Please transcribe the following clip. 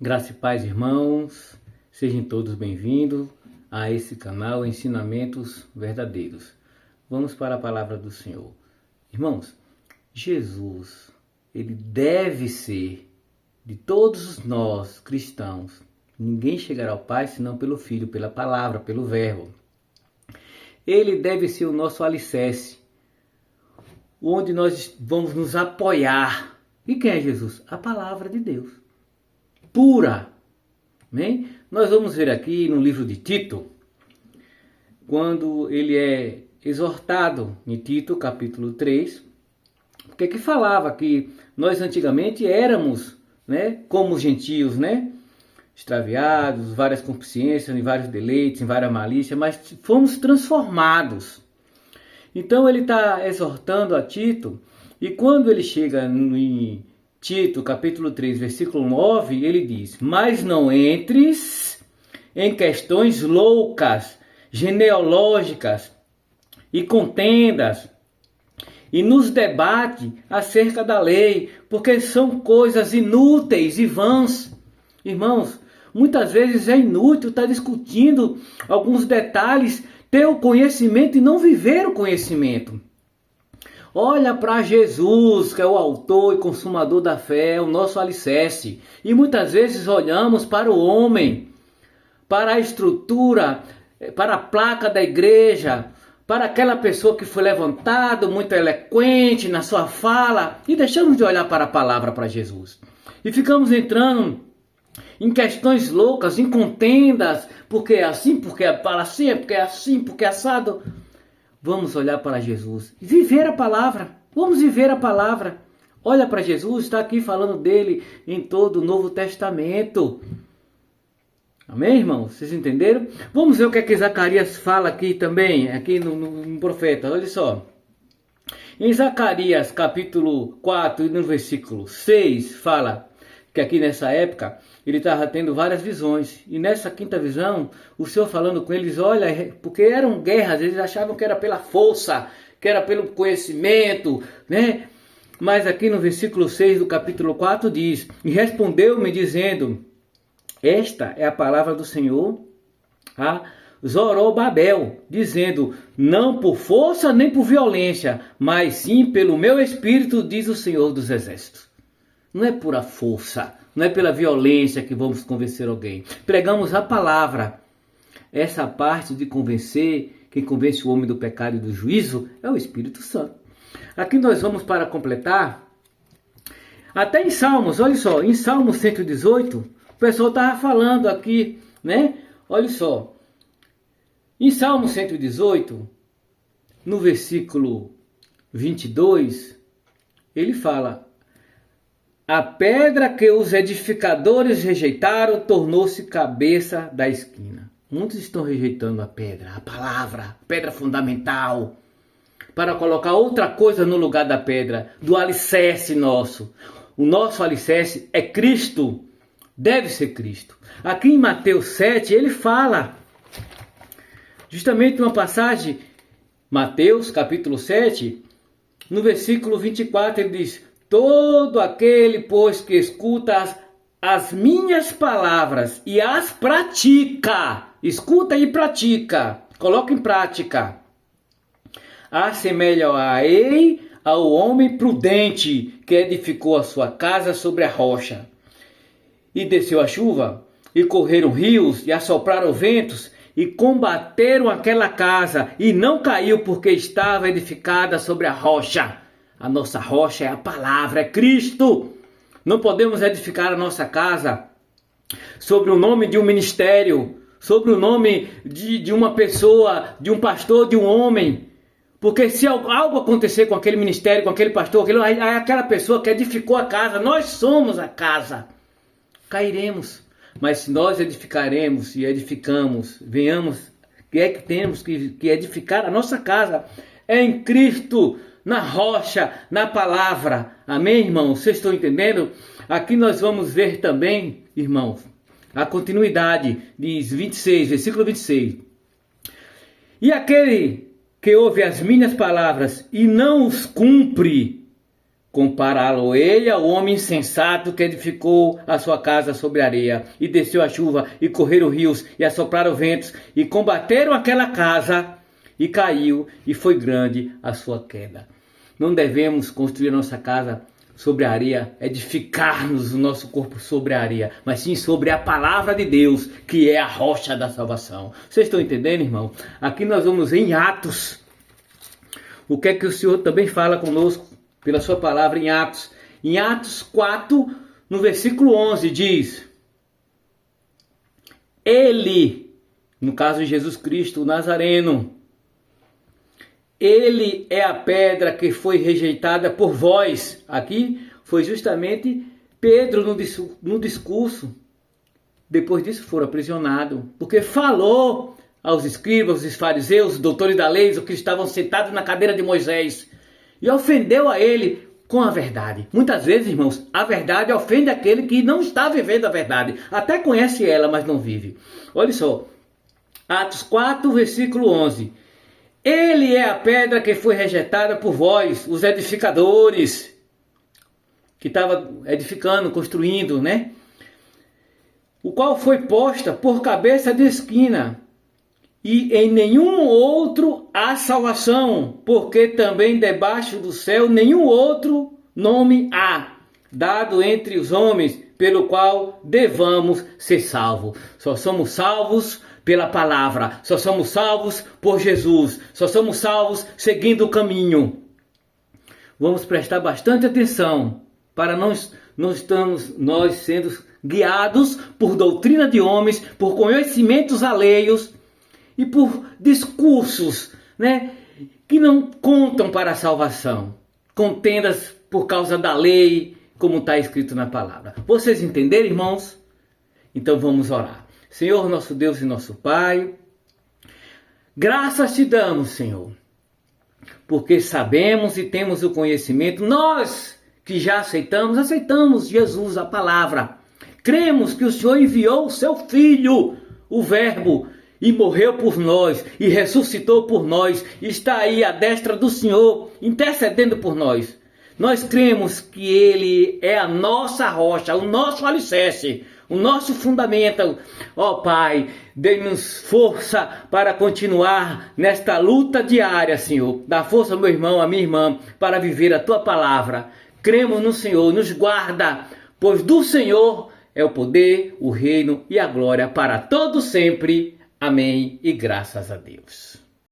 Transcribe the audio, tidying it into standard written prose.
Graça e paz, irmãos, sejam todos bem-vindos a esse canal Ensinamentos Verdadeiros. Vamos para a palavra do Senhor. Irmãos, Jesus, ele deve ser de todos nós cristãos. Ninguém chegará ao Pai senão pelo Filho, pela palavra, pelo Verbo. Ele deve ser o nosso alicerce, onde nós vamos nos apoiar. E quem é Jesus? A palavra de Deus, pura. Amém? Nós vamos ver aqui no livro de Tito, quando ele é exortado em Tito, capítulo 3, porque que falava que nós antigamente éramos, como os gentios, extraviados, várias consciências, em vários deleites, em várias malícias, mas fomos transformados. Então ele está exortando a Tito, e quando ele chega em Tito, capítulo 3, versículo 9, ele diz: mas não entres em questões loucas, genealógicas e contendas, e nos debate acerca da lei, porque são coisas inúteis e vãs. Irmãos, muitas vezes é inútil estar discutindo alguns detalhes, ter o conhecimento e não viver o conhecimento. Olha para Jesus, que é o autor e consumador da fé, o nosso alicerce. E muitas vezes olhamos para o homem, para a estrutura, para a placa da igreja, para aquela pessoa que foi levantada, muito eloquente na sua fala, e deixamos de olhar para a palavra, para Jesus. E ficamos entrando em questões loucas, em contendas, porque é assim, porque é para assim, porque é assim, porque é assado. Vamos olhar para Jesus e viver a palavra. Vamos viver a palavra. Olha para Jesus, está aqui falando dele em todo o Novo Testamento. Amém, irmãos? Vocês entenderam? Vamos ver o que é que Zacarias fala aqui também, aqui no profeta. Olha só. Em Zacarias capítulo 4, no versículo 6, fala que aqui nessa época ele estava tendo várias visões. E nessa quinta visão, o Senhor falando com eles, olha, porque eram guerras, eles achavam que era pela força, que era pelo conhecimento, Mas aqui no versículo 6 do capítulo 4 diz: e respondeu-me dizendo, esta é a palavra do Senhor a Zorobabel, dizendo, não por força nem por violência, mas sim pelo meu espírito, diz o Senhor dos Exércitos. Não é por a força, não é pela violência que vamos convencer alguém. Pregamos a palavra. Essa parte de convencer, quem convence o homem do pecado e do juízo, é o Espírito Santo. Aqui nós vamos para completar, até em Salmos, olha só, em Salmos 118, o pessoal estava falando aqui, Olha só, em Salmos 118, no versículo 22, ele fala: a pedra que os edificadores rejeitaram tornou-se cabeça da esquina. Muitos estão rejeitando a pedra, a palavra, pedra fundamental, para colocar outra coisa no lugar da pedra, do alicerce nosso. O nosso alicerce é Cristo, deve ser Cristo. Aqui em Mateus 7 ele fala, justamente uma passagem, Mateus capítulo 7, no versículo 24 ele diz: todo aquele, pois, que escuta as minhas palavras e as pratica, escuta e pratica, coloca em prática, assemelha-ei ao homem prudente que edificou a sua casa sobre a rocha. E desceu a chuva, e correram rios, e assopraram ventos, e combateram aquela casa, e não caiu porque estava edificada sobre a rocha. A nossa rocha é a palavra, é Cristo. Não podemos edificar a nossa casa sobre o nome de um ministério, sobre o nome de uma pessoa, de um pastor, de um homem. Porque se algo acontecer com aquele ministério, com aquele pastor, aquela pessoa que edificou a casa, nós somos a casa, cairemos. Mas se nós edificaremos e edificamos, venhamos, que é que temos que edificar a nossa casa? É em Cristo, na rocha, na palavra. Amém, irmãos? Vocês estão entendendo? Aqui nós vamos ver também, irmãos, a continuidade, diz 26, versículo 26. E aquele que ouve as minhas palavras e não os cumpre, Compará-lo-ei ao homem insensato que edificou a sua casa sobre a areia, e desceu a chuva, e correram rios, e assopraram ventos, e combateram aquela casa, e caiu, e foi grande a sua queda. Não devemos construir nossa casa sobre a areia, edificar-nos o nosso corpo sobre a areia, mas sim sobre a palavra de Deus, que é a rocha da salvação. Vocês estão entendendo, irmão? Aqui nós vamos em Atos. O que é que o Senhor também fala conosco pela sua palavra em Atos? Em Atos 4, no versículo 11, diz: Ele, no caso de Jesus Cristo, o Nazareno, ele é a pedra que foi rejeitada por vós. Aqui foi justamente Pedro no discurso. Depois disso foram aprisionados, porque falou aos escribas, os fariseus, os doutores da lei, os que estavam sentados na cadeira de Moisés, e ofendeu a ele com a verdade. Muitas vezes, irmãos, a verdade ofende aquele que não está vivendo a verdade. Até conhece ela, mas não vive. Olha só, Atos 4, versículo 11. Ele é a pedra que foi rejeitada por vós, os edificadores, que estavam edificando, construindo, né? O qual foi posta por cabeça de esquina, e em nenhum outro há salvação, porque também debaixo do céu nenhum outro nome há, dado entre os homens, pelo qual devamos ser salvos. Só somos salvos pela palavra, só somos salvos por Jesus, só somos salvos seguindo o caminho. Vamos prestar bastante atenção para não estamos nós sendo guiados por doutrina de homens, por conhecimentos alheios e por discursos, né, que não contam para a salvação, contendas por causa da lei, como está escrito na palavra. Vocês entenderam, irmãos? Então vamos orar. Senhor, nosso Deus e nosso Pai, graças te damos, Senhor, porque sabemos e temos o conhecimento, nós que já aceitamos Jesus, a palavra. Cremos que o Senhor enviou o seu Filho, o Verbo, e morreu por nós, e ressuscitou por nós, e está aí à destra do Senhor, intercedendo por nós. Nós cremos que Ele é a nossa rocha, o nosso alicerce, o nosso fundamento. Ó Pai, dê-nos força para continuar nesta luta diária, Senhor. Dá força ao meu irmão, à minha irmã, para viver a Tua palavra. Cremos no Senhor, nos guarda, pois do Senhor é o poder, o reino e a glória para todos sempre. Amém e graças a Deus.